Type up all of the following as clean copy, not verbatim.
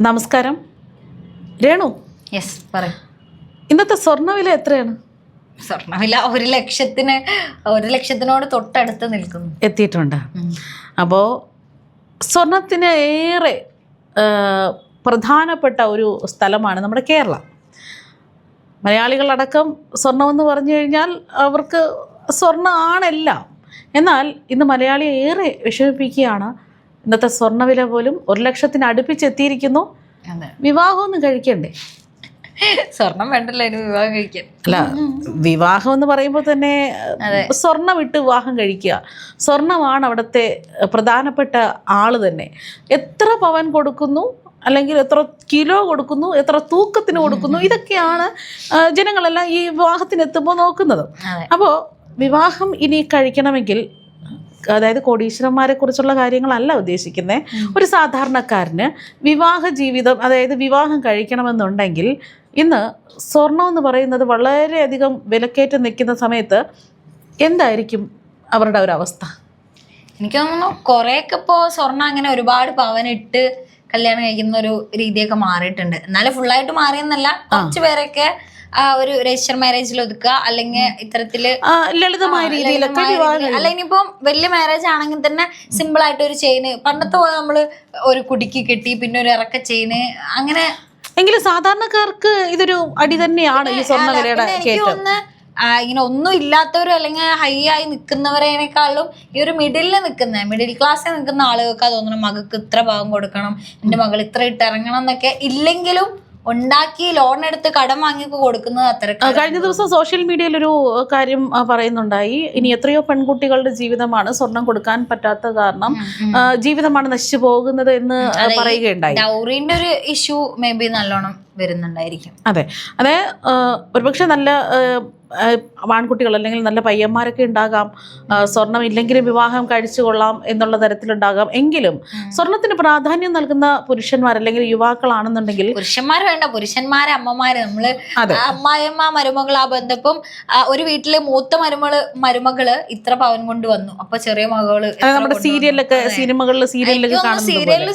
നമസ്കാരം രേണു. യെസ് പറയും. ഇന്നത്തെ സ്വർണ്ണവില എത്രയാണ്? സ്വർണ്ണവില 1 ലക്ഷത്തിനോട് തൊട്ടടുത്ത് നിൽക്കുന്നു, എത്തിയിട്ടുണ്ട്. അപ്പോൾ സ്വർണത്തിന് ഏറെ പ്രധാനപ്പെട്ട ഒരു സ്ഥലമാണ് നമ്മുടെ കേരളം. മലയാളികളടക്കം സ്വർണമെന്ന് പറഞ്ഞു കഴിഞ്ഞാൽ അവർക്ക് സ്വർണ്ണം ആണെല്ലാം. എന്നാൽ ഇന്ന് മലയാളിയെ ഏറെ വിഷമിപ്പിക്കുകയാണ് ഇന്നത്തെ സ്വർണ്ണവില പോലും 1 ലക്ഷത്തിന് അടുപ്പിച്ചെത്തിയിരിക്കുന്നു. വിവാഹമൊന്നും കഴിക്കണ്ടേ? സ്വർണം വേണ്ടല്ലോ അതിന് വിവാഹം കഴിക്കാൻ. അല്ല, വിവാഹം എന്ന് പറയുമ്പോൾ തന്നെ സ്വർണ്ണം ഇട്ട് വിവാഹം കഴിക്കുക, സ്വർണ്ണമാണ് അവിടുത്തെ പ്രധാനപ്പെട്ട ആള് തന്നെ. എത്ര പവൻ കൊടുക്കുന്നു, അല്ലെങ്കിൽ എത്ര കിലോ കൊടുക്കുന്നു, എത്ര തൂക്കത്തിന് കൊടുക്കുന്നു, ഇതൊക്കെയാണ് ജനങ്ങളെല്ലാം ഈ വിവാഹത്തിനെത്തുമ്പോൾ നോക്കുന്നത്. അപ്പോൾ വിവാഹം ഇനി കഴിക്കണമെങ്കിൽ, അതായത് കോടീശ്വരന്മാരെ കുറിച്ചുള്ള കാര്യങ്ങളല്ല ഉദ്ദേശിക്കുന്നത്, ഒരു സാധാരണക്കാരന് വിവാഹ ജീവിതം, അതായത് വിവാഹം കഴിക്കണമെന്നുണ്ടെങ്കിൽ ഇന്ന് സ്വർണം എന്ന് പറയുന്നത് വളരെയധികം വിലക്കയറ്റം നിൽക്കുന്ന സമയത്ത് എന്തായിരിക്കും അവരുടെ ഒരു അവസ്ഥ? എനിക്ക് തോന്നുന്നു കുറേയൊക്കെ ഇപ്പോൾ സ്വർണ്ണം അങ്ങനെ ഒരുപാട് പവനിട്ട് കല്യാണം കഴിക്കുന്ന ഒരു രീതിയൊക്കെ മാറിയിട്ടുണ്ട്. എന്നാലും ഫുള്ളായിട്ട് മാറിയെന്നല്ല, കുറച്ച് പേരൊക്കെ ഒരു രജിസ്റ്റർ മാരേജിൽ ഒതുക്കുക, അല്ലെങ്കിൽ ഇത്തരത്തില് ലളിതമായ രീതിയിലൊക്കെ, അല്ല ഇനിയിപ്പം വലിയ മാരേജ് ആണെങ്കിൽ തന്നെ സിമ്പിൾ ആയിട്ട് ഒരു ചെയിന്, പണ്ടത്തെ പോലെ നമ്മള് ഒരു കുടുക്കി കെട്ടി പിന്നെ ഒരു ഇറക്ക ചെയിന് അങ്ങനെ. എങ്കിലും സാധാരണക്കാർക്ക് ഇതൊരു അടി തന്നെയാണ് ഈ സ്വർണ്ണവിലയുടെ കയറ്റം. ഇങ്ങനെ ഒന്നും ഇല്ലാത്തവരും അല്ലെങ്കിൽ ഹൈ ആയി നിൽക്കുന്നവരേക്കാളും ഈ ഒരു മിഡിൽ ക്ലാസ്സിൽ നിൽക്കുന്ന ആളുകൾക്ക് തോന്നണം മകൾക്ക് ഇത്ര ഭാഗം കൊടുക്കണം, എൻ്റെ മകൾ ഇത്ര ഇട്ട് ഇറങ്ങണം എന്നൊക്കെ. ഇല്ലെങ്കിലും ഉണ്ടാക്കി ലോൺ എടുത്ത് കടം വാങ്ങി കൊടുക്കുന്നത് അത്ര. കഴിഞ്ഞ ദിവസം സോഷ്യൽ മീഡിയയിൽ ഒരു കാര്യം പറയുന്നുണ്ടായി. ഇനി എത്രയോ പെൺകുട്ടികളുടെ ജീവിതമാണ് സ്വർണം കൊടുക്കാൻ പറ്റാത്ത കാരണം ജീവിതമാണ് നശിച്ചു പോകുന്നത് എന്ന് പറയുകയുണ്ടായി. ഡൗറിന്റെ ഒരു ഇഷ്യൂ മേ ബി നല്ലോണം വരുന്നുണ്ടായിരിക്കും. അതെ, ഒരുപക്ഷെ നല്ല ആൺകുട്ടികൾ അല്ലെങ്കിൽ നല്ല പയ്യന്മാരൊക്കെ ഉണ്ടാകാം, സ്വർണം ഇല്ലെങ്കിലും വിവാഹം കഴിച്ചു കൊള്ളാം എന്നുള്ള തരത്തിലുണ്ടാകാം. എങ്കിലും സ്വർണത്തിന് പ്രാധാന്യം നൽകുന്ന പുരുഷന്മാർ അല്ലെങ്കിൽ യുവാക്കളാണെന്നുണ്ടെങ്കിൽ, പുരുഷന്മാർ വേണ്ട, പുരുഷന്മാരെ അമ്മമാര്, നമ്മള് അമ്മായിയമ്മ മരുമകൾ ആ ബന്ധപ്പം ഒരു വീട്ടിലെ മൂത്ത മരുമകള് ഇത്ര പവൻ കൊണ്ട് വന്നു, അപ്പൊ ചെറിയ മകള് നമ്മുടെ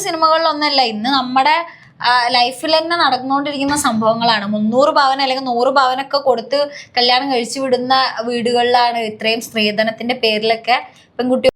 സിനിമകളിലൊന്നല്ല, ഇന്ന് നമ്മുടെ ലൈഫിൽ തന്നെ നടന്നുകൊണ്ടിരിക്കുന്ന സംഭവങ്ങളാണ്. 300 പവൻ അല്ലെങ്കിൽ 100 പവനൊക്കെ കൊടുത്ത് കല്യാണം കഴിച്ചു വിടുന്ന വീടുകളിലാണ് ഇത്രയും സ്ത്രീധനത്തിന്റെ പേരിലൊക്കെ പെൺകുട്ടി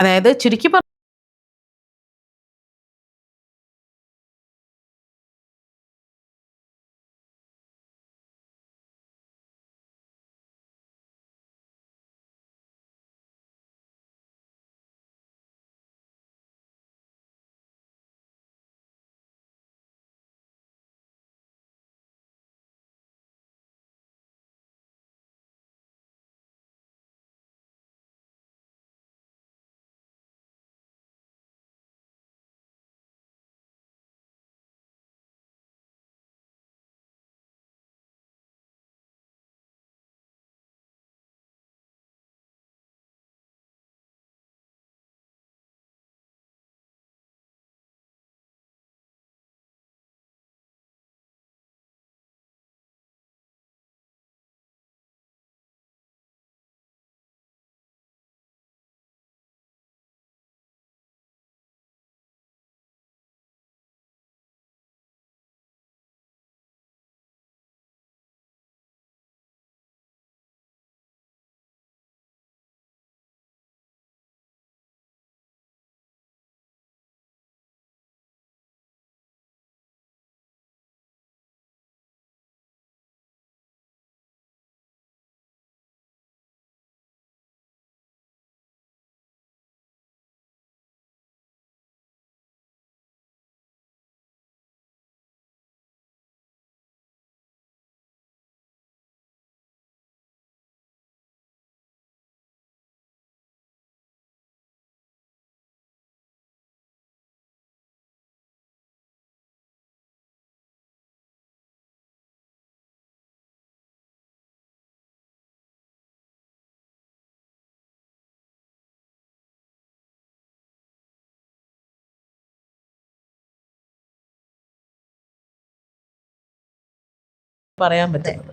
അതായത് ചുരുക്കി പറയാൻ പറ്റുന്നത്.